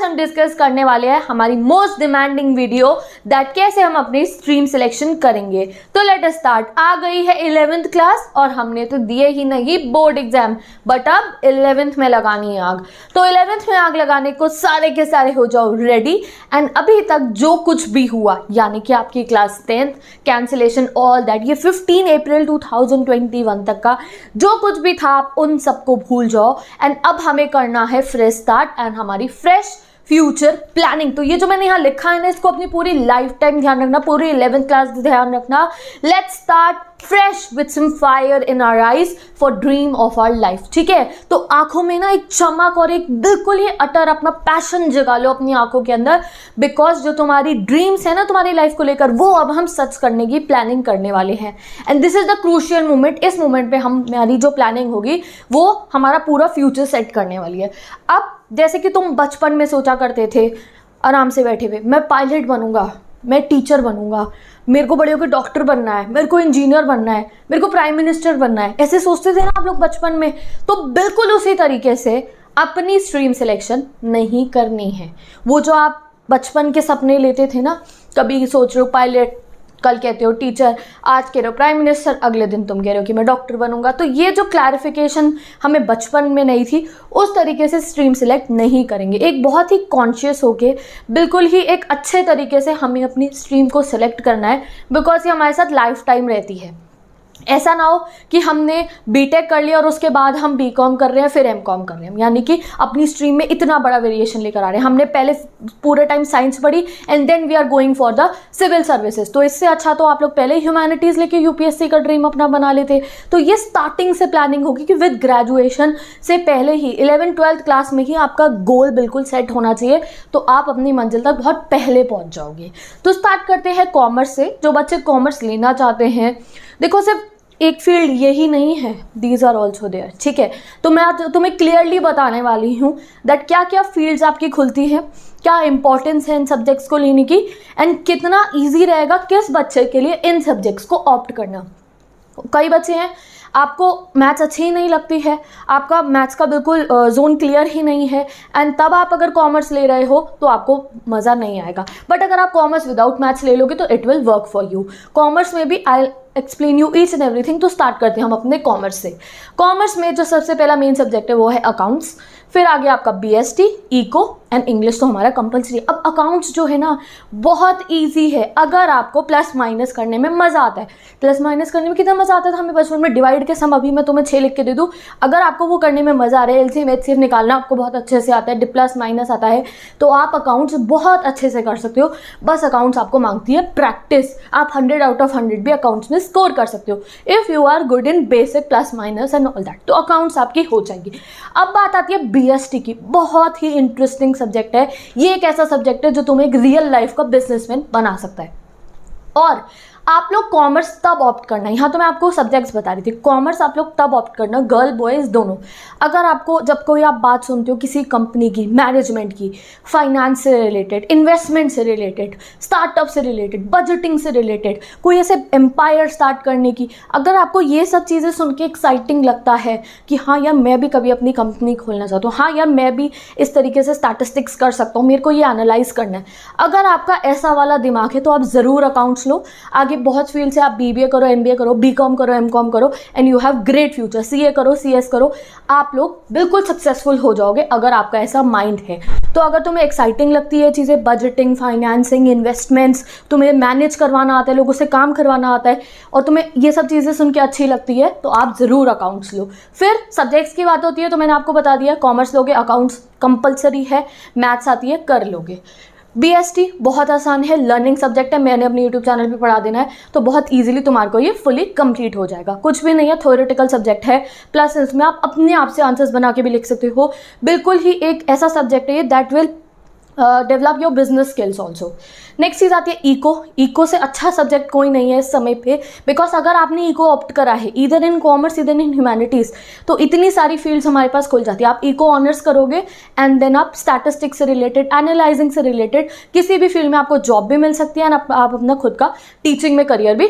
हम डिस्कस करने वाले हैं हमारी मोस्ट डिमांडिंग वीडियो दैट कैसे हम अपनी स्ट्रीम सिलेक्शन करेंगे। तो लेट अस स्टार्ट। आ गई है 11th क्लास और हमने तो दिए ही नहीं बोर्ड एग्जाम, बट अब 11th में लगानी है आग। तो 11th में आग लगाने को सारे के सारे हो जाओ रेडी। एंड अभी तक जो कुछ भी हुआ, यानी कि आपकी class 10th cancellation all that, ये 15 अप्रैल 2021 तक का जो कुछ भी था आप उन सबको भूल जाओ। एंड अब हमें करना है फ्रेश स्टार्ट एंड हमारी फ्रेश फ्यूचर प्लानिंग। तो ये जो मैंने यहाँ लिखा है ना, इसको अपनी पूरी लाइफ टाइम ध्यान रखना, पूरी 11th क्लास ध्यान रखना। Let's start fresh with some fire in our eyes for dream of our life. ठीक है, तो आंखों में ना एक चमक और एक बिल्कुल ही अटर अपना पैशन जगा लो अपनी आंखों के अंदर, बिकॉज जो तुम्हारी ड्रीम्स है ना तुम्हारी लाइफ को लेकर, वो अब हम सच करने की प्लानिंग करने वाले हैं। And this is the crucial moment. इस मोमेंट पे हमारी जो प्लानिंग होगी वो हमारा पूरा फ्यूचर सेट करने वाली है। अब जैसे कि तुम बचपन में सोचा करते थे आराम से बैठे हुए, मैं पायलट बनूंगा, मैं टीचर बनूंगा, मेरे को बड़े होकर डॉक्टर बनना है, मेरे को इंजीनियर बनना है, मेरे को प्राइम मिनिस्टर बनना है, ऐसे सोचते थे ना आप लोग बचपन में। तो बिल्कुल उसी तरीके से अपनी स्ट्रीम सिलेक्शन नहीं करनी है। वो जो आप बचपन के सपने लेते थे ना, कभी सोच रहे हो पायलट, कल कहते हो टीचर, आज कह रहे हो प्राइम मिनिस्टर, अगले दिन तुम कह रहे हो कि मैं डॉक्टर बनूंगा। तो ये जो क्लैरिफिकेशन हमें बचपन में नहीं थी, उस तरीके से स्ट्रीम सिलेक्ट नहीं करेंगे। एक बहुत ही कॉन्शियस होके बिल्कुल ही एक अच्छे तरीके से हमें अपनी स्ट्रीम को सिलेक्ट करना है, बिकॉज ये हमारे साथ लाइफ टाइम रहती है। ऐसा ना हो कि हमने बीटेक कर लिया और उसके बाद हम बीकॉम कर रहे हैं फिर एमकॉम कर रहे हैं, यानी कि अपनी स्ट्रीम में इतना बड़ा वेरिएशन लेकर आ रहे हैं। हमने पहले पूरे टाइम साइंस पढ़ी and then we are going for the civil services. तो इससे अच्छा तो आप लोग पहले ह्यूमैनिटीज़ लेके यूपीएससी का ड्रीम अपना बना लेते। तो ये स्टार्टिंग से प्लानिंग होगी कि विद ग्रेजुएशन से पहले ही 11th-12th क्लास में ही आपका गोल बिल्कुल सेट होना चाहिए, तो आप अपनी मंजिल तक बहुत पहले पहुँच जाओगे। तो स्टार्ट करते हैं कॉमर्स से। जो बच्चे कॉमर्स लेना चाहते हैं, देखो सिर्फ एक फील्ड यही नहीं है, दीज आर ऑल्सो देयर। ठीक है, तो मैं तुम्हें क्लियरली बताने वाली हूँ दैट क्या क्या फील्ड्स आपकी खुलती हैं, क्या इंपॉर्टेंस है इन सब्जेक्ट्स को लेने की, एंड कितना ईजी रहेगा किस बच्चे के लिए इन सब्जेक्ट्स को ऑप्ट करना। कई बच्चे हैं आपको मैथ्स अच्छी ही नहीं लगती है, आपका मैथ्स का बिल्कुल जोन क्लियर ही नहीं है, एंड तब आप अगर कॉमर्स ले रहे हो तो आपको मज़ा नहीं आएगा। बट अगर आप कॉमर्स विदाउट मैथ्स ले लोगे तो it will work for you. Commerce में भी I explain you each and everything. तो स्टार्ट करते हैं हम अपने कॉमर्स से। कॉमर्स में जो सबसे पहला मेन सब्जेक्ट है वो है अकाउंट्स, फिर आगे आपका बीएसटी, इको एंड इंग्लिश तो हमारा कंपलसरी। अब अकाउंट्स जो है ना बहुत इजी है अगर आपको प्लस माइनस करने में मज़ा आता है। प्लस माइनस करने में कितना मज़ा आता था हमें बचपन में, डिवाइड के सम अभी मैं तुम्हें 6 लिख के दे दूँ, अगर आपको वो करने में मज़ा आ रहा है, एलसीएम एचसीएफ निकालना आपको बहुत अच्छे से आता है, प्लस माइनस आता है, तो आप अकाउंट्स बहुत अच्छे से कर सकते हो। बस अकाउंट्स आपको मांगती है प्रैक्टिस। आप 100 आउट ऑफ 100 भी अकाउंट्स में स्कोर कर सकते हो if you are good in basic plus minus and all that. तो अकाउंट्स आपकी हो जाएगी। अब बात आती है बीएसटी की। बहुत ही इंटरेस्टिंग सब्जेक्ट है ये। एक ऐसा सब्जेक्ट है जो तुम्हें एक रियल लाइफ का बिजनेसमैन बना सकता है। और आप लोग कॉमर्स तब ऑप्ट करना, यहाँ तो मैं आपको सब्जेक्ट्स बता रही थी, कॉमर्स आप लोग तब ऑप्ट करना, गर्ल बॉयज़ दोनों। अगर आपको जब कोई आप बात सुनते हो किसी कंपनी की, मैनेजमेंट की, फाइनेंस से रिलेटेड, इन्वेस्टमेंट से रिलेटेड, स्टार्टअप से रिलेटेड, बजटिंग से रिलेटेड, कोई ऐसे एम्पायर स्टार्ट करने की, अगर आपको ये सब चीज़ें सुन के एक्साइटिंग लगता है कि हाँ यार मैं भी कभी अपनी कंपनी खोलना चाहता हूँ, हाँ यार मैं भी इस तरीके से स्टैटिस्टिक्स कर सकता हूँ, मेरे को ये एनालाइज करना है, अगर आपका ऐसा वाला दिमाग है तो आप ज़रूर अकाउंट्स लो। आगे बहुत फील्ड से आप बीबीए करो, एमबीए करो, बीकॉम करो, एमकॉम करो and you have great future. CA करो, सीएस करो, आप लोग बिल्कुल सक्सेसफुल हो जाओगे अगर आपका ऐसा माइंड है। तो अगर तुम्हें एक्साइटिंग लगती है चीज़ें, बजटिंग, फाइनेंसिंग, इन्वेस्टमेंट्स, तुम्हें मैनेज करवाना आता है, लोगों से काम करवाना आता है, और तुम्हें ये सब चीज़ें सुन के अच्छी लगती है, तो आप ज़रूर अकाउंट्स लो। फिर सब्जेक्ट्स की बात होती है तो मैंने आपको बता दिया, कॉमर्स लोगे, अकाउंट्स कंपलसरी है, मैथ्स आती है कर लोगे। बीएसटी बहुत आसान है, लर्निंग सब्जेक्ट है, मैंने अपने यूट्यूब चैनल पे पढ़ा देना है, तो बहुत इजीली तुम्हारे को ये फुली कंप्लीट हो जाएगा। कुछ भी नहीं है, थ्योरेटिकल सब्जेक्ट है, प्लस इसमें आप अपने आप से आंसर्स बना के भी लिख सकते हो। बिल्कुल ही एक ऐसा सब्जेक्ट है ये that will develop your business skills also. Next चीज़ आती है इको। इको से अच्छा सब्जेक्ट कोई नहीं है इस समय पे, बिकॉज अगर आपने इको ऑप्ट करा है इधर इन कॉमर्स इधर इन ह्यूमैनिटीज़, तो इतनी सारी फील्ड्स हमारे पास खुल जाती है। आप इको ऑनर्स करोगे एंड देन आप स्टैटिस्टिक्स से रिलेटेड, एनालाइजिंग से रिलेटेड किसी भी फील्ड में आपको जॉब भी मिल सकती है एंड आप अपना खुद का टीचिंग में करियर भी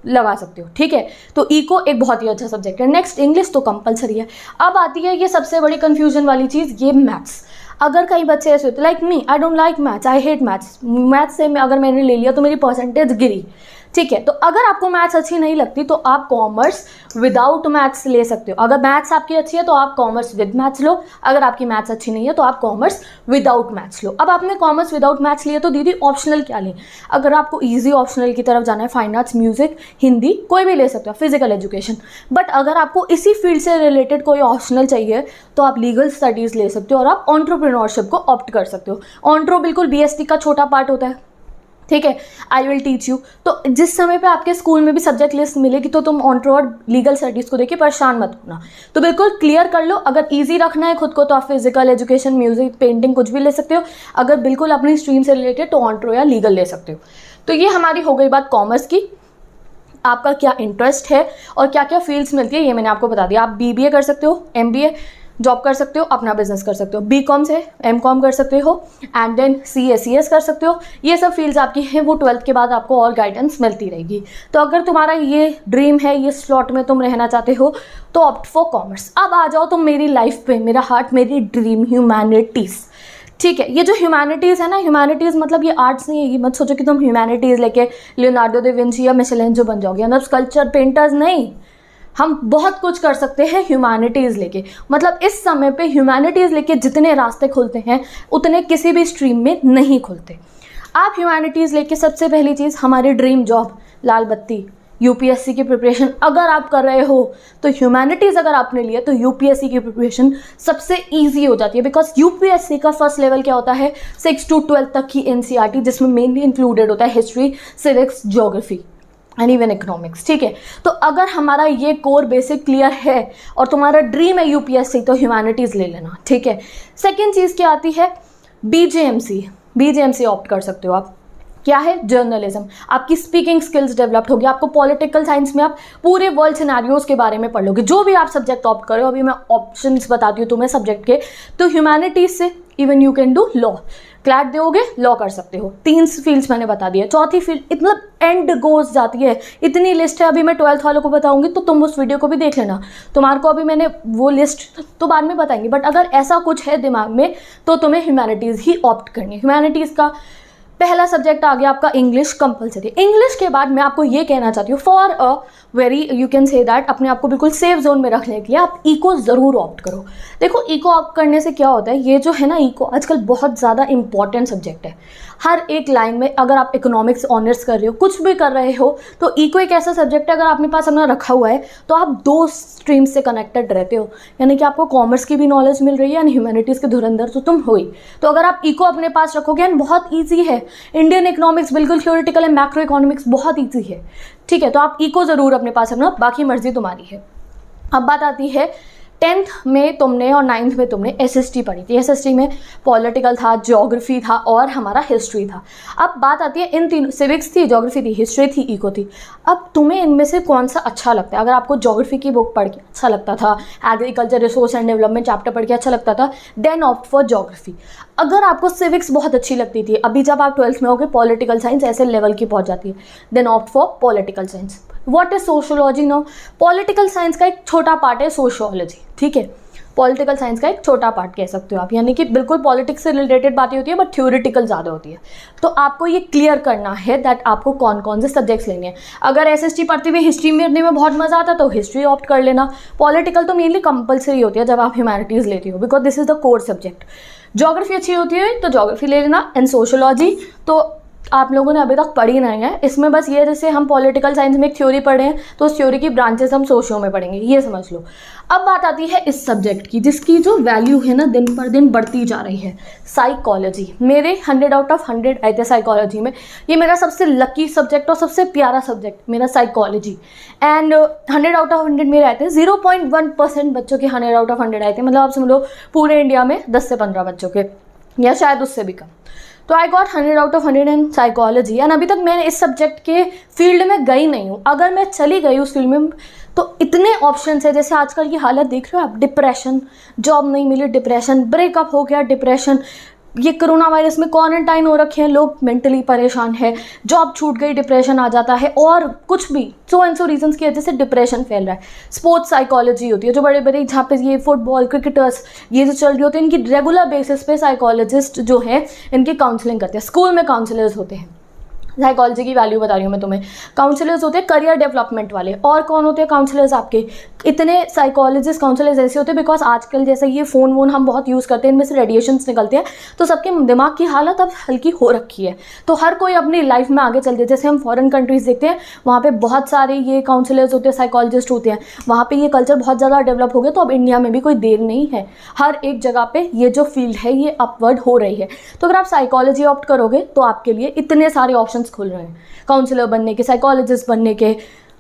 लगा सकते हो। ठीक है, तो इको एक बहुत ही अच्छा सब्जेक्ट है। नेक्स्ट इंग्लिश तो कंपलसरी है। अब आती है ये सबसे बड़ी कंफ्यूजन वाली चीज़, ये मैथ्स। अगर कई बच्चे ऐसे होते like me, I don't like maths, I hate maths, maths से अगर मैंने ले लिया तो मेरी परसेंटेज गिरी, ठीक है। तो अगर आपको मैथ्स अच्छी नहीं लगती तो आप कॉमर्स विदाउट मैथ्स ले सकते हो। अगर मैथ्स आपकी अच्छी है तो आप कॉमर्स विद मैथ्स लो, अगर आपकी मैथ्स अच्छी नहीं है तो आप कॉमर्स विदाउट मैथ्स लो। अब आपने कॉमर्स विदाउट मैथ्स लिए तो दीदी ऑप्शनल क्या लें? अगर आपको ईजी ऑप्शनल की तरफ जाना है, फाइन आर्ट्स, म्यूजिक, हिंदी, कोई भी ले सकते हो, फिजिकल एजुकेशन। बट अगर आपको इसी फील्ड से रिलेटेड कोई ऑप्शनल चाहिए तो आप लीगल स्टडीज़ ले सकते हो और आप एंटरप्रेन्योरशिप को ऑप्ट कर सकते हो। ऑन्ट्रो बिल्कुल बीएसटी का छोटा पार्ट होता है, ठीक है, आई विल टीच यू। तो जिस समय पे आपके स्कूल में भी सब्जेक्ट लिस्ट मिलेगी तो तुम ऑन्ट्रो और लीगल स्टडीज़ को देखिए परेशान मत होना, तो बिल्कुल क्लियर कर लो। अगर इजी रखना है खुद को तो आप फिजिकल एजुकेशन, म्यूजिक, पेंटिंग कुछ भी ले सकते हो। अगर बिल्कुल अपनी स्ट्रीम से रिलेटेड तो ऑन्ट्रो या लीगल ले सकते हो। तो ये हमारी हो गई बात कॉमर्स की, आपका क्या इंटरेस्ट है और क्या क्या फील्ड्स मिलती है ये मैंने आपको बता दिया। आप बीबीए कर सकते हो, एमबीए जॉब कर सकते हो, अपना बिजनेस कर सकते हो, बीकॉम से एमकॉम कर सकते हो, एंड देन सीएस कर सकते हो। ये सब फील्ड्स आपकी हैं, वो 12th के बाद आपको और गाइडेंस मिलती रहेगी। तो अगर तुम्हारा ये ड्रीम है, ये स्लॉट में तुम रहना चाहते हो तो ऑप्ट फॉर कॉमर्स। अब आ जाओ तुम मेरी लाइफ पे, मेरा हार्ट, मेरी ड्रीम ह्यूमैनिटीज़, ठीक है। ये जो ह्यूमैनिटीज़ है ना, ह्यूमैनिटीज़ मतलब ये आर्ट्स नहीं है, ये मत सोचो कि तुम ह्यूमैनिटीज़ लेके लियोनार्डो दा विंची या मिशेलेंजो बन जाओगे, मतलब स्कल्पचर, पेंटर्स नहीं। हम बहुत कुछ कर सकते हैं ह्यूमैनिटीज़ लेके। मतलब इस समय पे ह्यूमैनिटीज़ लेके जितने रास्ते खुलते हैं उतने किसी भी स्ट्रीम में नहीं खुलते। आप ह्यूमैनिटीज़ लेके सबसे पहली चीज़ हमारी ड्रीम जॉब, लाल बत्ती, यूपीएससी की प्रिपरेशन अगर आप कर रहे हो तो ह्यूमैनिटीज़ अगर आपने लिया तो यूपीएससी की प्रिपरेशन सबसे ईजी हो जाती है। बिकॉज यूपीएससी का फर्स्ट लेवल क्या होता है, 6 to 12 तक की एनसीईआरटी, जिसमें मेनली इंक्लूडेड होता है history, civics, geography and even economics, ठीक है। तो अगर हमारा ये कोर बेसिक क्लियर है और तुम्हारा ड्रीम है यूपीएससी तो ह्यूमैनिटीज़ ले लेना, ठीक है। सेकेंड चीज़ क्या आती है, बीजेएमसी ऑप्ट कर सकते हो आप। क्या है, जर्नलिज्म। आपकी स्पीकिंग स्किल्स डेवलप्ड होगी। आपको पॉलिटिकल साइंस में आप पूरे वर्ल्ड सिनेरियोज के बारे में पढ़ लोगे। जो भी आप सब्जेक्ट ऑप्ट करो, अभी मैं ऑप्शंस बताती हूँ तुम्हें सब्जेक्ट के, तो ह्यूमैनिटीज से even you can do law, CLAT दोगे लॉ कर सकते हो। 3 फील्ड्स मैंने बता दिया। चौथी फील्ड मतलब एंड गोज जाती है, इतनी लिस्ट है। अभी मैं 12th वालों को बताऊंगी तो तुम उस वीडियो को भी देख लेना, तुम्हारे को अभी मैंने वो लिस्ट तो बाद में बताएंगे। बट अगर ऐसा कुछ है दिमाग में तो तुम्हें ह्यूमैनिटीज़ ही ऑप्ट करनी है। ह्यूमैनिटीज़ का पहला सब्जेक्ट आ गया आपका इंग्लिश, कंपलसरी। इंग्लिश के बाद मैं आपको ये कहना चाहती हूँ, for a very you can say that, अपने आप को बिल्कुल सेफ जोन में रखने के लिए आप इको ज़रूर ऑप्ट करो। देखो इको ऑप्ट करने से क्या होता है, ये जो है ना इको आजकल बहुत ज़्यादा इंपॉर्टेंट सब्जेक्ट है। हर एक लाइन में अगर आप इकोनॉमिक्स ऑनर्स कर रहे हो, कुछ भी कर रहे हो, तो इको एक ऐसा सब्जेक्ट है अगर आपके पास अपना रखा हुआ है तो आप 2 स्ट्रीम से कनेक्टेड रहते हो। यानी कि आपको कॉमर्स की भी नॉलेज मिल रही है एंड ह्यूमैनिटीज़ के धुरंधर तो तुम हो ही। तो अगर आप इको अपने पास रखोगे, एंड बहुत ईजी है, इंडियन इकोनॉमिक्स बिल्कुल थ्योरेटिकल है, मैक्रो इकोनॉमिक्स बहुत ईजी है, ठीक है। तो आप इको ज़रूर अपने पास रखना, बाकी मर्जी तुम्हारी है। अब बात आती है 10th में तुमने और 9th में तुमने एसएसटी पढ़ी थी। एसएसटी में पॉलिटिकल था, ज्योग्राफी था और हमारा हिस्ट्री था। अब बात आती है इन तीनों, सिविक्स थी, ज्योग्राफी थी, हिस्ट्री थी, इको थी। अब तुम्हें इनमें से कौन सा अच्छा लगता है? अगर आपको ज्योग्राफी की बुक पढ़ के अच्छा लगता था, agriculture, resource and development chapter पढ़ के अच्छा लगता था, देन ऑप्ट फॉर ज्योग्राफी। अगर आपको सिविक्स बहुत अच्छी लगती थी, अभी जब आप 12th में होगे पॉलिटिकल साइंस ऐसे लेवल की पहुंच जाती है, then opt for political science. What is sociology now? Political science का एक छोटा पार्ट है सोशियोलॉजी, ठीक है। पॉलिटिकल साइंस का एक छोटा पार्ट कह सकते हो आप, यानी कि बिल्कुल पॉलिटिक्स से रिलेटेड बातें होती है बट थ्योरेटिकल ज़्यादा होती है। तो आपको ये क्लियर करना है दैट आपको कौन कौन से सब्जेक्ट्स लेने हैं। अगर एसएसटी पढ़ते हुए हिस्ट्री में बहुत मज़ा आता तो हिस्ट्री ऑप्ट कर लेना। पॉलिटिकल तो मेनली कंपलसरी होती है जब आप ह्यूमैनिटीज़ लेती हो, because this is the core subject. Geography अच्छी होती है तो ज्योग्राफी ले लेना। एंड सोशियोलॉजी तो आप लोगों ने अभी तक पढ़ी नहीं है, इसमें बस ये जैसे हम पॉलिटिकल साइंस में एक थ्योरी पढ़े हैं तो उस थ्योरी की ब्रांचेस हम सोशियो में पढ़ेंगे, ये समझ लो। अब बात आती है इस सब्जेक्ट की जिसकी जो वैल्यू है ना दिन पर दिन बढ़ती जा रही है, साइकोलॉजी। मेरे 100 out of 100 आए थे साइकोलॉजी में। ये मेरा सबसे लकी सब्जेक्ट और सबसे प्यारा सब्जेक्ट मेरा साइकोलॉजी। एंड 100 out of 100 मेरे आए थे। 0.1% बच्चों के 100 out of 100 आए थे, मतलब आप समझ लो पूरे इंडिया में 10 से 15 बच्चों के, या शायद उससे भी कम। तो I got 100 out of 100 in psychology. And अभी तक मैं इस सब्जेक्ट के फील्ड में गई नहीं हूँ। अगर मैं चली गई उस फील्ड में तो इतने ऑप्शंस है, जैसे आजकल की हालत देख रहे हो आप, डिप्रेशन, जॉब नहीं मिली डिप्रेशन, ब्रेकअप हो गया डिप्रेशन, ये कोरोना वायरस में क्वारंटाइन हो रखे हैं लोग, मेंटली परेशान है, जॉब छूट गई, डिप्रेशन आ जाता है, और कुछ भी सो एंड सो रीजंस की वजह से डिप्रेशन फैल रहा है। स्पोर्ट्स साइकोलॉजी होती है, जो बड़े बड़े जहाँ पे ये फुटबॉल क्रिकेटर्स ये जो चल रही होती है, इनकी रेगुलर बेसिस पे साइकोलॉजिस्ट जो है इनकी काउंसलिंग करते हैं। स्कूल में काउंसलर्स होते हैं, साइकोलॉजी की वैल्यू बता रही हूँ मैं तुम्हें। काउंसलर्स होते हैं करियर डेवलपमेंट वाले। और कौन होते हैं काउंसलर्स आपके? इतने साइकोलॉजिस्ट काउंसलर्स ऐसे होते हैं बिकॉज आजकल जैसे ये फ़ोन वोन हम बहुत यूज़ करते हैं, इनमें से रेडिएशंस निकलते हैं, तो सबके दिमाग की हालत अब हल्की हो रखी है, तो हर कोई अपनी लाइफ में आगे चलते हैं। जैसे हम फॉरेन कंट्रीज़ देखते हैं, वहाँ पे बहुत सारे ये काउंसलर्स होते हैं, साइकोलॉजिस्ट होते हैं, वहाँ पे ये कल्चर बहुत ज़्यादा डेवलप हो गया। तो अब इंडिया में भी कोई देर नहीं है, हर एक जगह पे ये जो फील्ड है ये अपवर्ड हो रही है। तो अगर आप साइकोलॉजी ऑप्ट करोगे तो आपके लिए इतने सारे ऑप्शंस खुल रहे हैं काउंसलर बनने के, साइकोलॉजिस्ट बनने के।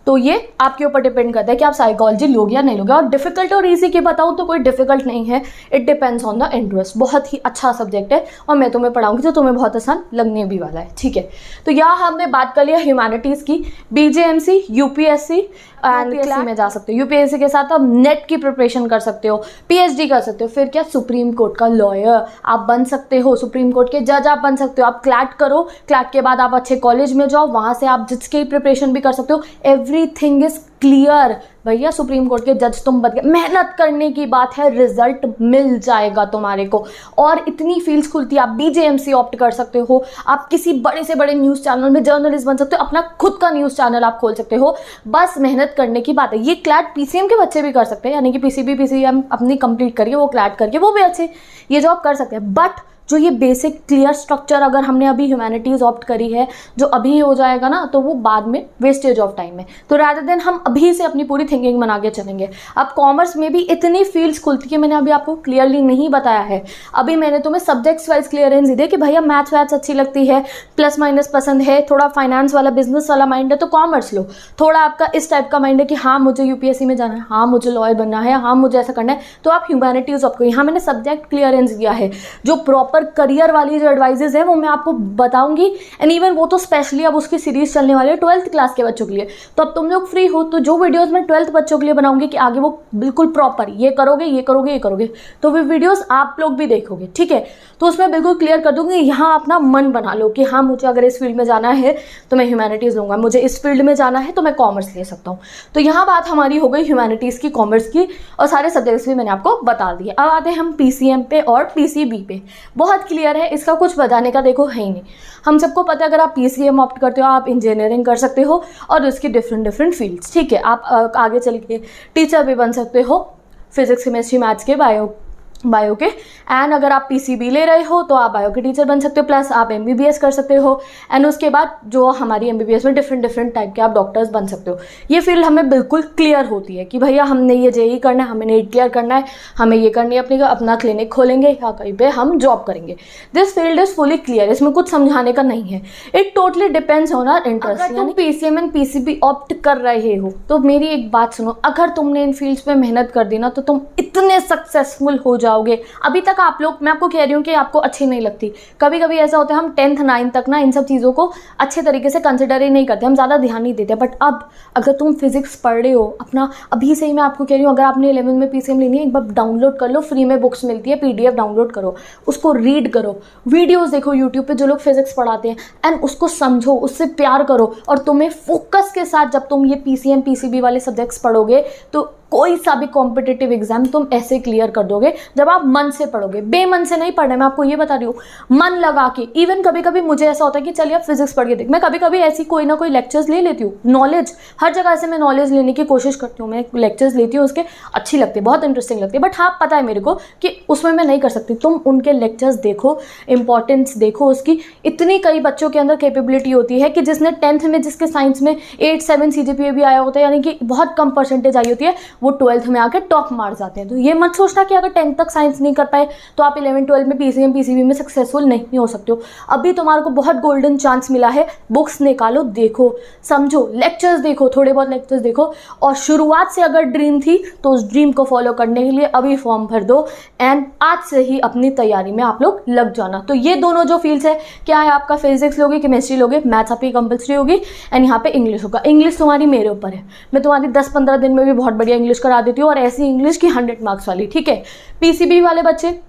तो ये आपके ऊपर डिपेंड करता है कि आप साइकोलॉजी लोगे या नहीं लोगे। और डिफिकल्ट और इजी की बताऊँ तो कोई डिफिकल्ट नहीं है, it depends on the interest. बहुत ही अच्छा सब्जेक्ट है और मैं तुम्हें पढ़ाऊंगी तो तुम्हें बहुत आसान लगने भी वाला है, ठीक है। तो यहाँ हमने बात कर लिया ह्यूमैनिटीज़ की। बीजेएमसी, यूपीएससी एंड यूपीएससी में जा सकते हो। यूपीएससी के साथ आप नेट की प्रिपरेशन कर सकते हो, पीएचडी कर सकते हो, फिर क्या सुप्रीम कोर्ट का लॉयर आप बन सकते हो, सुप्रीम कोर्ट के जज आप बन सकते हो। आप क्लैट करो, क्लैट के बाद आप अच्छे कॉलेज में जाओ, वहाँ से आप जज की प्रिपरेशन भी कर सकते हो। एवरीथिंग इज क्लियर भैया, सुप्रीम कोर्ट के जज तुम बन गए। मेहनत करने की बात है, रिजल्ट मिल जाएगा तुम्हारे को। और इतनी फील्ड्स खुलती है, आप बीजेएमसी ऑप्ट कर सकते हो, आप किसी बड़े से बड़े न्यूज़ चैनल में जर्नलिस्ट बन सकते हो, अपना खुद का न्यूज़ चैनल आप खोल सकते हो। बस मेहनत करने की बात है। ये क्लैट पीसीएम के बच्चे भी कर सकते हैं, यानी कि पीसीबी पीसीएम अपनी कंप्लीट करिए, वो क्लैट करके वो भी अच्छे ये जॉब कर सकते हैं। बट जो ये बेसिक क्लियर स्ट्रक्चर अगर हमने अभी ह्यूमैनिटीज़ ऑप्ट करी है, जो अभी हो जाएगा ना, तो वो बाद में वेस्टेज ऑफ टाइम है। तो रादर देन हम अभी से अपनी पूरी थिंकिंग बना के चलेंगे। अब कॉमर्स में भी इतनी फील्ड्स खुलती है, मैंने अभी आपको क्लियरली नहीं बताया है। अभी मैंने तुम्हें सब्जेक्ट्स वाइज क्लियरेंस दी कि भैया मैथ्स वैथ्स अच्छी लगती है, प्लस माइनस पसंद है, थोड़ा फाइनेंस वाला बिजनेस वाला माइंड है तो कॉमर्स लो। थोड़ा आपका इस टाइप का माइंड है कि हाँ मुझे यूपीएससी में जाना है, हाँ मुझे लॉयर बनना है, हाँ मुझे ऐसा करना है, तो आप ह्यूमैनिटीज़ ऑप्ट करो। यहाँ मैंने सब्जेक्ट क्लियरेंस दिया है। जो प्रॉपर करियर वाली जो एडवाइजेज है वो मैं आपको बताऊंगी, एंड इवन वो तो स्पेशली अब उसकी सीरीज चलने वाली है 12th क्लास के बच्चों के लिए। तो अब तुम लोग फ्री हो तो जो वीडियोस मैं 12th बच्चों के लिए बनाऊंगी कि आगे वो बिल्कुल प्रॉपर ये करोगे ये करोगे ये करोगे, तो वो वीडियोस आप लोग भी देखोगे, ठीक है। तो उसमें बिल्कुल क्लियर कर दूंगी। यहाँ अपना मन बना लो कि हाँ मुझे अगर इस फील्ड में जाना है तो मैं ह्यूमैनिटीज़ लूँगा, मुझे इस फील्ड में जाना है तो मैं कॉमर्स ले सकता हूँ। तो यहाँ बात हमारी हो गई ह्यूमैनिटीज़ की, कॉमर्स की, और सारे सब्जेक्ट्स भी मैंने आपको बता दिए। अब आते हैं हम पीसीएम पे और पीसीबी पे। बहुत क्लियर है, इसका कुछ बताने का देखो है ही नहीं। हम सबको पता है अगर आप पीसीएम ऑप्ट करते हो आप इंजीनियरिंग कर सकते हो और उसकी डिफरेंट फील्ड्स, ठीक है। आप आगे चल के टीचर भी बन सकते हो, फिजिक्स केमिस्ट्री मैथ्स के, बायो के। एंड अगर आप पीसीबी ले रहे हो तो आप बायो के टीचर बन सकते हो, प्लस आप एमबीबीएस कर सकते हो। एंड उसके बाद जो हमारी एमबीबीएस में डिफरेंट टाइप के आप डॉक्टर्स बन सकते हो। ये फील्ड हमें बिल्कुल क्लियर होती है कि भैया हमने ये जेई करना है, हमें नीट क्लियर करना है, हमें ये करनी है, अपना क्लिनिक खोलेंगे या कहीं पे हम जॉब करेंगे। This field is fully clear, इसमें कुछ समझाने का नहीं है। It totally depends on our interest. अगर तुम पीसीएम एंड पीसीबी ऑप्ट कर रहे हो तो मेरी एक बात सुनो, अगर तुमने इन फील्ड्स पे मेहनत कर दी ना तो तुम इतने सक्सेसफुल हो जाओगे। अभी तक आप लोग, मैं आपको कह रही हूँ कि आपको अच्छी नहीं लगती, कभी कभी ऐसा होता है हम 10th 9th तक ना इन सब चीज़ों को अच्छे तरीके से कंसिडर ही नहीं करते, हम ज़्यादा ध्यान नहीं देते। बट अब अगर तुम फिजिक्स पढ़ रहे हो अपना, अभी से ही मैं आपको कह रही हूँ, अगर आपने 11th में पीसीएम लेनी है एक बार डाउनलोड कर लो, फ्री में बुक्स मिलती है, पीडीएफ डाउनलोड करो, उसको रीड करो, वीडियोज़ देखो यूट्यूब पर जो लोग फिजिक्स पढ़ाते हैं, एंड उसको समझो, उससे प्यार करो। और तुम्हें फोकस के साथ जब तुम ये पीसीएम पीसीबी वाले सब्जेक्ट्स पढ़ोगे तो कोई सा भी कॉम्पिटिटिव एग्जाम तुम ऐसे क्लियर कर दोगे जब आप मन से पढ़ोगे। बेमन से नहीं पढ़ना, मैं आपको ये बता रही हूँ, मन लगा के। इवन कभी कभी मुझे ऐसा होता है कि चलिए आप फिजिक्स पढ़ के देख, मैं कभी कभी ऐसी कोई ना कोई लेक्चर्स ले लेती हूँ, नॉलेज हर जगह से मैं नॉलेज लेने की कोशिश करती हूँ, मैं लेक्चर्स लेती हूँ, उसके अच्छी लगती है, बहुत इंटरेस्टिंग लगती है। बट हाँ पता है मेरे को कि उसमें मैं नहीं कर सकती। तुम उनके लेक्चर्स देखो, इंपॉर्टेंस देखो उसकी। इतनी कई बच्चों के अंदर कैपेबिलिटी होती है कि जिसने 10th में, जिसके साइंस में 8-7 CGPA भी आया होता है, यानी कि बहुत कम परसेंटेज आई होती है, वो 12th में आकर टॉप मार जाते हैं। तो ये मत सोचना कि अगर 10th तक साइंस नहीं कर पाए तो आप 11-12 में पीसीएम पीसीबी में सक्सेसफुल नहीं हो सकते हो। अभी तुम्हारे को बहुत गोल्डन चांस मिला है, बुक्स निकालो, देखो, समझो, लेक्चर्स देखो, थोड़े बहुत लेक्चर्स देखो, और शुरुआत से अगर ड्रीम थी तो उस ड्रीम को फॉलो करने के लिए अभी फॉर्म भर दो एंड आज से ही अपनी तैयारी में आप लोग लग जाना। तो ये दोनों जो फील्ड्स है, क्या है, आपका फिजिक्स लोगे, केमिस्ट्री लोगे, मैथ्स आपकी कंपल्सरी होगी, एंड यहाँ पे इंग्लिश होगा। इंग्लिश तुम्हारी मेरे ऊपर है, मैं तुम्हारी 10-15 दिन में भी बहुत बढ़िया इंग्लिश करा देती हूँ, और ऐसी इंग्लिश की 100 मार्क्स वाली, ठीक है। पीसीबी वाले बच्चे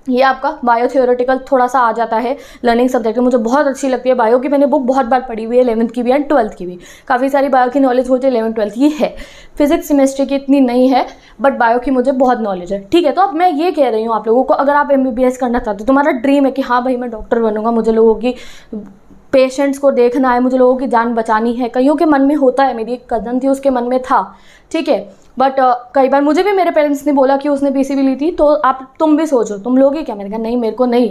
ये आपका बायो थियोरेटिकल थोड़ा सा आ जाता है लर्निंग सब्जेक्ट में। मुझे बहुत अच्छी लगती है बायो की, मैंने बुक बहुत बार पढ़ी हुई है, 11th की भी एंड 12th की भी। काफ़ी सारी बायो की नॉलेज मुझे 11th 12th की है। फिजिक्स केमिस्ट्री की इतनी नहीं है, बट बायो की मुझे बहुत नॉलेज है। ठीक है, तो अब मैं ये कह रही हूँ आप लोगों को, अगर आप MBBS करना चाहते हो, तुम्हारा ड्रीम है कि हाँ भाई मैं डॉक्टर बनूंगा, मुझे लोगों की पेशेंट्स को देखना है, मुझे लोगों की जान बचानी है। कईयों के मन में होता है, मेरी एक कज़न थी उसके मन में था, ठीक है, बट कई बार मुझे भी मेरे पेरेंट्स ने बोला कि उसने PCB ली थी तो तुम भी सोचो, तुम लोगे क्या? मैंने कहा नहीं,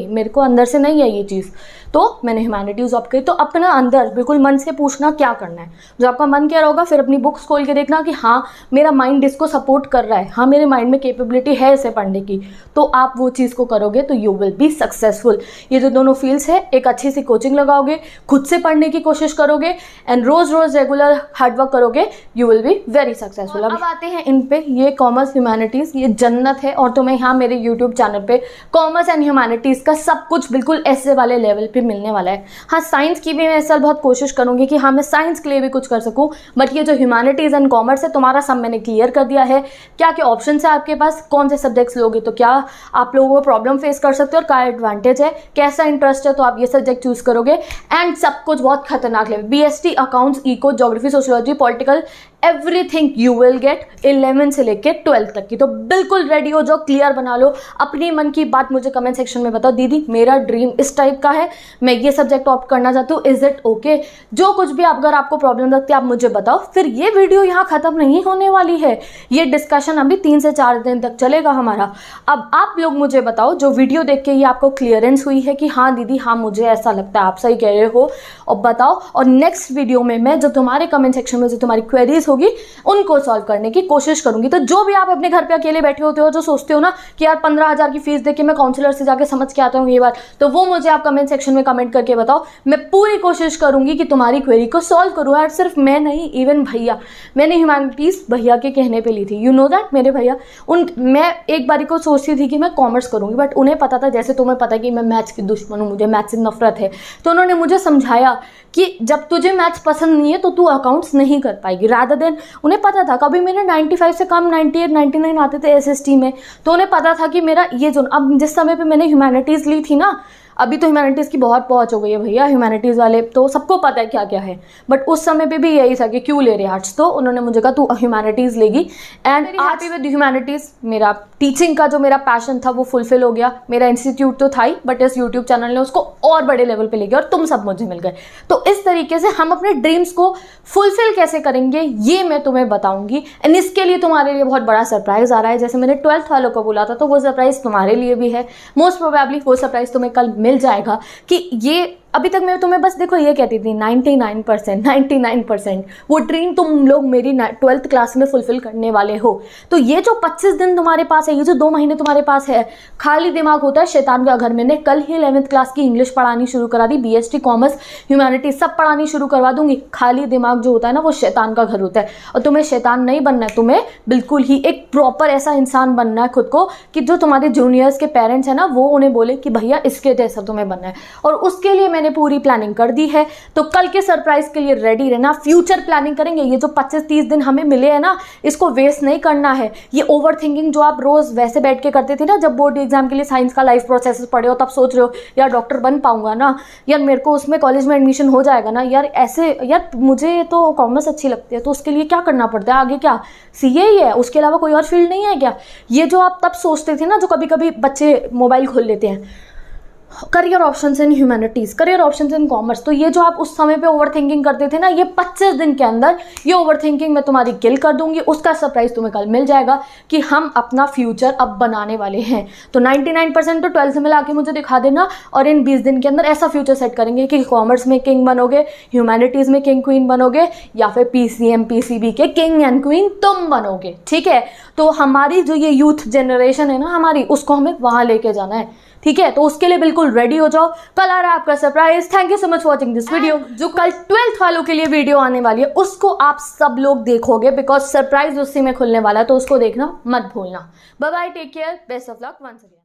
मेरे को अंदर से नहीं है ये चीज़, तो मैंने ह्यूमैनिटीज़ ऑप्ट करी। तो अपना अंदर बिल्कुल मन से पूछना क्या करना है, जो आपका मन कह रहा होगा, फिर अपनी बुक्स खोल के देखना कि हाँ मेरा माइंड इसको सपोर्ट कर रहा है, हाँ मेरे माइंड में कैपेबिलिटी है इसे पढ़ने की, तो आप वो चीज़ को करोगे तो यू विल बी सक्सेसफुल। ये जो दोनों फील्ड्स है, एक अच्छी सी कोचिंग लगाओगे, खुद से पढ़ने की कोशिश करोगे एंड रोज़ रेगुलर हार्डवर्क करोगे, you will be very successful. अब आते हैं इन पे, ये कॉमर्स ह्यूमैनिटीज़ ये जन्नत है, और तुम्हें यहाँ मेरे यूट्यूब चैनल पे कॉमर्स एंड ह्यूमैनिटीज़ का सब कुछ बिल्कुल ऐसे वाले लेवल पे मिलने वाला है। हाँ, साइंस की भी मैं इस साल बहुत कोशिश करूँगी कि हाँ मैं साइंस के लिए भी कुछ कर सकूँ, बट ये जो ह्यूमैनिटीज़ एंड कॉमर्स है तुम्हारा सब मैंने क्लियर कर दिया है। क्या क्या ऑप्शन है आपके पास, कौन से सब्जेक्ट्स लोगे तो क्या आप लोगों को प्रॉब्लम फेस कर सकते हो और क्या एडवांटेज है, कैसा इंटरेस्ट है तो आप ये सब्जेक्ट चूज करोगे। एंड सब कुछ बहुत खतरनाक level, BST accounts, eco, geography, sociology, political, everything you will get 11 से लेके 12 तक की। तो बिल्कुल रेडी हो जाओ, क्लियर बना लो अपनी मन की बात, मुझे कमेंट सेक्शन में बताओ दीदी मेरा ड्रीम इस टाइप का है, मैं ये सब्जेक्ट ऑप्ट करना चाहती हूँ, इज इट ओके। जो कुछ भी अगर आपको प्रॉब्लम लगती है आप मुझे बताओ। फिर ये वीडियो यहाँ खत्म नहीं होने वाली है, ये डिस्कशन अभी 3 से 4 दिन तक चलेगा हमारा। अब आप लोग मुझे बताओ जो वीडियो देख के ये आपको क्लियरेंस हुई है कि हाँ दीदी हाँ मुझे ऐसा लगता है, आप सही कह रहे हो, और बताओ। और नेक्स्ट वीडियो में मैं जो तुम्हारे कमेंट सेक्शन में जो तुम्हारी क्वेरीज होगी उनको सॉल्व करने की कोशिश करूंगी। तो जो भी आप अपने घर पे अकेले बैठे होते हो, जो सोचते हो ना कि यार 15,000 की फीस देके मैं काउंसलर से जाके समझ के आता हूँ ये बात, तो वो मुझे आप कमेंट सेक्शन में कमेंट करके बताओ। मैं पूरी कोशिश करूंगी कि तुम्हारी क्वेरी को सॉल्व करूँ। यार सिर्फ मैं नहीं, इवन भैया, मैंने ह्यूमैनिटीज़ भैया के कहने पर ली थी, यू नो दैट। मेरे भैया मैं एक बारी को सोचती थी कि मैं कॉमर्स करूँगी, बट उन्हें पता था, जैसे तुम्हें पता कि मैं मैथ्स की दुश्मन हूँ, मुझे मैथ्स से नफरत है, तो उन्होंने मुझे समझाया कि जब तुझे मैथ्स पसंद नहीं है तो तू अकाउंट्स नहीं कर पाएगी। रादर देन, उन्हें पता था कभी मेरे 95 से कम 98 99 आते थे SST में, तो उन्हें पता था कि मेरा ये जो, अब जिस समय पे मैंने ह्यूमैनिटीज़ ली थी ना, अभी तो ह्यूमैनिटीज़ की बहुत पहुंच हो गई है भैया, ह्यूमैनिटीज़ वाले तो सबको पता है क्या क्या है, बट उस समय पे भी यही था कि क्यों ले रहे आर्ट्स, तो उन्होंने मुझे कहा तू ह्यूमैनिटीज़ लेगी। एंड हैप्पी विद ह्यूमैनिटीज़, मेरा टीचिंग का जो मेरा पैशन था वो फुलफिल हो गया। मेरा इंस्टीट्यूट तो था ही, बट इस यूट्यूब चैनल ने उसको और बड़े लेवल पे ले गया और तुम सब मुझे मिल गए। तो इस तरीके से हम अपने ड्रीम्स को फुलफिल कैसे करेंगे ये मैं तुम्हें बताऊंगी। एंड इसके लिए तुम्हारे लिए बहुत बड़ा सरप्राइज आ रहा है, जैसे मैंने 12th वालों को बोला था, तो वो सरप्राइज तुम्हारे लिए भी है। मोस्ट प्रोबेबली वो सरप्राइज तुम्हें कल मिल जाएगा कि ये अभी तक मैं तुम्हें बस देखो ये कहती थी 99% वो ड्रीम तुम लोग मेरी 12th क्लास में फुलफिल करने वाले हो। तो ये जो 25 दिन तुम्हारे पास है, ये जो 2 महीने तुम्हारे पास है, खाली दिमाग होता है शैतान का घर। मैंने कल ही 11th क्लास की इंग्लिश पढ़ानी शुरू करा दी, BST कॉमर्स ह्यूमैनिटी सब पढ़ानी शुरू करवा दूंगी। खाली दिमाग जो होता है ना वो शैतान का घर होता है, और तुम्हें शैतान नहीं बनना है, तुम्हें बिल्कुल ही एक प्रॉपर ऐसा इंसान बनना है खुद को कि जो तुम्हारे जूनियर्स के पेरेंट्स है ना वो उन्हें बोले कि भैया इसके जैसा तुम्हें बनना है। और उसके लिए मैंने पूरी प्लानिंग कर दी है, तो कल के सरप्राइज के लिए रेडी रहना। फ्यूचर प्लानिंग करेंगे, ये जो 25-30 दिन हमें मिले हैं ना इसको वेस्ट नहीं करना है। ये ओवर थिंकिंग जो आप रोज वैसे बैठ के करते थे ना, जब बोर्ड एग्जाम के लिए साइंस का लाइफ प्रोसेस पढ़े हो, तब सोच रहे हो यार डॉक्टर बन पाऊंगा ना, यार मेरे को उसमें कॉलेज में एडमिशन हो जाएगा ना, यार ऐसे, यार मुझे तो कॉमर्स अच्छी लगती है तो उसके लिए क्या करना पड़ता है, आगे क्या CA ही है, उसके अलावा कोई और फील्ड नहीं है क्या। ये जो आप तब सोचते थे ना, जो कभी कभी बच्चे मोबाइल खोल लेते हैं, career options in humanities, career options in commerce, तो ये जो आप उस समय पे ओवर थिंकिंग करते थे ना, ये 25 दिन के अंदर ये ओवर थिंकिंग मैं तुम्हारी किल कर दूंगी। उसका सरप्राइज तुम्हें कल मिल जाएगा कि हम अपना फ्यूचर अब बनाने वाले हैं। तो 99% तो 12th में लाके मुझे दिखा देना, और इन 20 दिन के अंदर ऐसा फ्यूचर सेट करेंगे कि कॉमर्स में किंग बनोगे, ह्यूमैनिटीज़ में किंग क्वीन बनोगे, या फिर PCM PCB के किंग एंड क्वीन तुम बनोगे। ठीक है, तो हमारी जो ये यूथ जनरेशन है ना हमारी, उसको हमें वहाँ लेके जाना है। ठीक है, तो उसके लिए बिल्कुल रेडी हो जाओ, कल आ रहा है आपका surprise. Thank you so much watching this video. जो कल 12th वालों के लिए वीडियो आने वाली है उसको आप सब लोग देखोगे, बिकॉज सरप्राइज उसी में खुलने वाला है, तो उसको देखना मत भूलना। Bye bye, take care, best of luck once again.